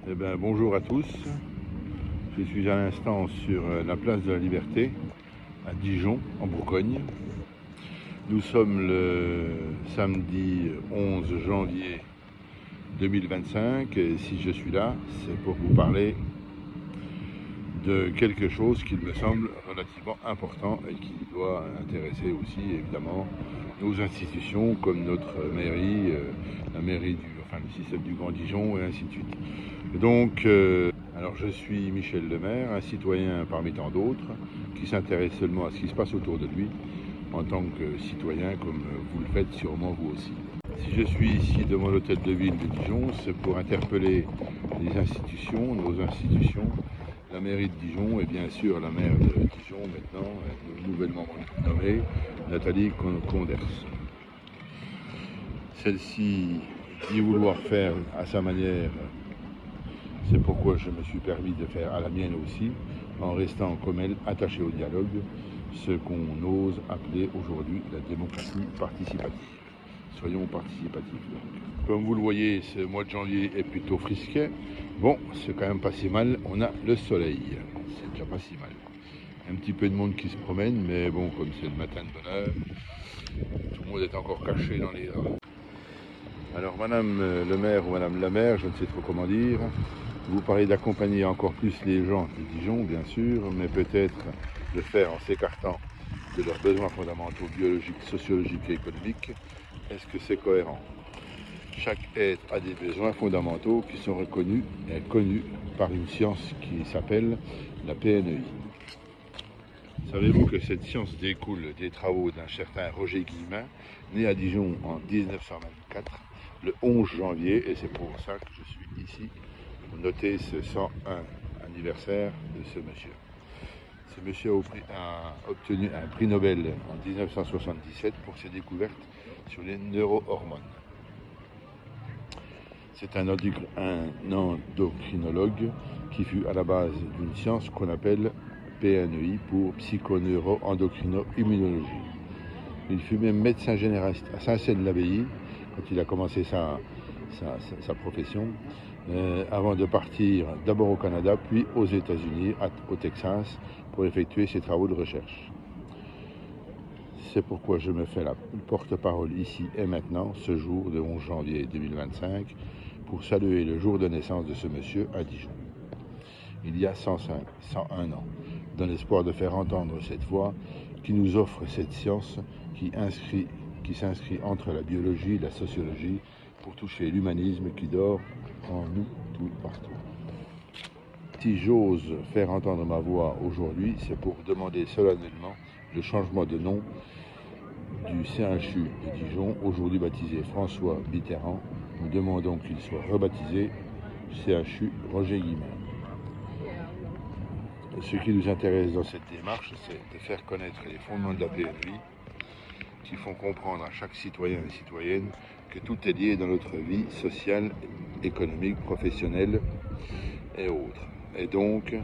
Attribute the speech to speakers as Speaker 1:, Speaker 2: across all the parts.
Speaker 1: Eh bien, bonjour à tous. Je suis à l'instant sur la place de la Liberté, à Dijon, en Bourgogne. Nous sommes le samedi 11 janvier 2025 et si je suis là, c'est pour vous parler de quelque chose qui me semble relativement important et qui doit intéresser aussi évidemment nos institutions comme notre mairie, la mairie le système du Grand Dijon et ainsi de suite. Donc, alors je suis Michel Lemaire, un citoyen parmi tant d'autres qui s'intéresse seulement à ce qui se passe autour de lui en tant que citoyen comme vous le faites sûrement vous aussi. Si je suis ici devant l'hôtel de ville de Dijon, c'est pour interpeller les institutions, nos institutions, la mairie de Dijon et bien sûr la maire de Dijon maintenant, nouvellement nommée, Nathalie Conders. Celle-ci dit vouloir faire à sa manière, c'est pourquoi je me suis permis de faire à la mienne aussi, en restant comme elle attaché au dialogue, ce qu'on ose appeler aujourd'hui la démocratie participative. Soyons participatifs donc. Comme vous le voyez, ce mois de janvier est plutôt frisquet. Bon, c'est quand même pas si mal, on a le soleil, c'est déjà pas si mal. Un petit peu de monde qui se promène, mais bon, comme c'est le matin de bonne heure, tout le monde est encore caché dans les arbres. Alors Madame le maire ou Madame la maire, je ne sais trop comment dire, vous parlez d'accompagner encore plus les gens de Dijon, bien sûr, mais peut-être de faire en s'écartant de leurs besoins fondamentaux biologiques, sociologiques et économiques. Est-ce que c'est cohérent? Chaque être a des besoins fondamentaux qui sont reconnus et connus par une science qui s'appelle la PNEI. Savez-vous que cette science découle des travaux d'un certain Roger Guillemin, né à Dijon en 1924, le 11 janvier, et c'est pour ça que je suis ici, pour noter ce 101 anniversaire de ce monsieur. Ce monsieur a obtenu un prix Nobel en 1977 pour ses découvertes sur les neurohormones. C'est un endocrinologue qui fut à la base d'une science qu'on appelle PNEI pour psychoneuro-endocrino-immunologie. Il fut même médecin généraliste à Saint-Céline-l'Abbaye quand il a commencé sa profession, avant de partir d'abord au Canada, puis aux États-Unis, au Texas, pour effectuer ses travaux de recherche. C'est pourquoi je me fais la porte-parole ici et maintenant, ce jour de 11 janvier 2025, pour saluer le jour de naissance de ce monsieur à Dijon. Il y a 101 ans, dans l'espoir de faire entendre cette voix qui nous offre cette science qui s'inscrit entre la biologie et la sociologie pour toucher l'humanisme qui dort en nous tout partout. Si j'ose faire entendre ma voix aujourd'hui, c'est pour demander solennellement le changement de nom du CHU de Dijon, aujourd'hui baptisé François Mitterrand. Nous demandons qu'il soit rebaptisé CHU Roger Guillemin. Ce qui nous intéresse dans cette démarche, c'est de faire connaître les fondements de la PNEI qui font comprendre à chaque citoyen et citoyenne que tout est lié dans notre vie sociale, économique, professionnelle et autres. Et donc,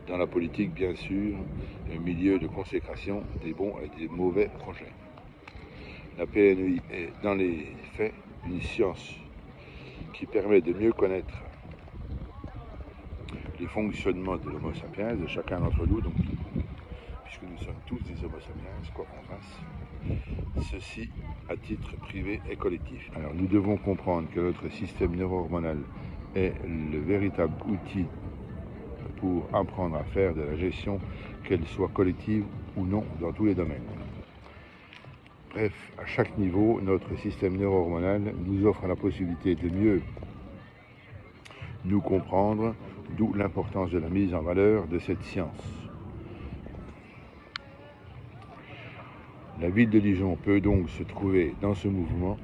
Speaker 1: dans la politique, bien sûr, le milieu de consécration des bons et des mauvais projets. La PNEI est, dans les faits, une science qui permet de mieux connaître les fonctionnements de l'homo sapiens, de chacun d'entre nous, donc, puisque nous sommes tous des homo sapiens, quoi qu'on fasse, ceci à titre privé et collectif. Alors nous devons comprendre que notre système neuro-hormonal est le véritable outil pour apprendre à faire de la gestion, qu'elle soit collective ou non, dans tous les domaines. Bref, à chaque niveau, notre système neuro-hormonal nous offre la possibilité de mieux nous comprendre, d'où l'importance de la mise en valeur de cette science. La ville de Dijon peut donc se trouver dans ce mouvement,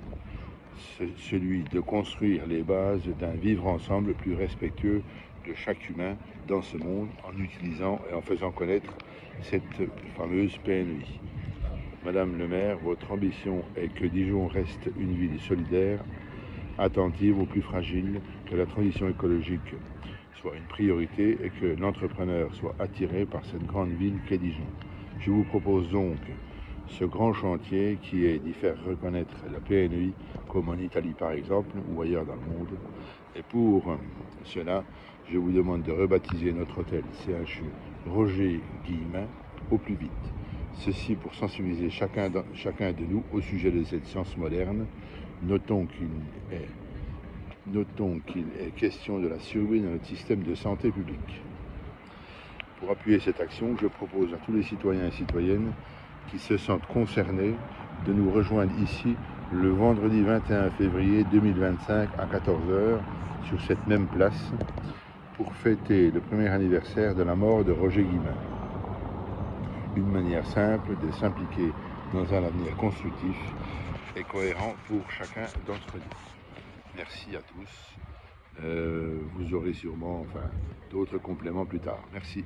Speaker 1: celui de construire les bases d'un vivre ensemble plus respectueux de chaque humain dans ce monde en utilisant et en faisant connaître cette fameuse PNEI. Madame le maire, votre ambition est que Dijon reste une ville solidaire, attentive aux plus fragiles, que la transition écologique soit une priorité et que l'entrepreneur soit attiré par cette grande ville qu'est Dijon. Je vous propose donc ce grand chantier qui est d'y faire reconnaître la PNI, comme en Italie par exemple, ou ailleurs dans le monde. Et pour cela, je vous demande de rebaptiser notre hôtel CHU Roger Guillemin au plus vite. Ceci pour sensibiliser chacun de nous au sujet de cette science moderne. Notons qu'il est question de la survie de notre système de santé publique. Pour appuyer cette action, je propose à tous les citoyens et citoyennes qui se sentent concernés de nous rejoindre ici le vendredi 21 février 2025 à 14 h sur cette même place pour fêter le premier anniversaire de la mort de Roger Guillemin. Une manière simple de s'impliquer dans un avenir constructif et cohérent pour chacun d'entre nous. Merci à tous. Vous aurez sûrement d'autres compléments plus tard. Merci.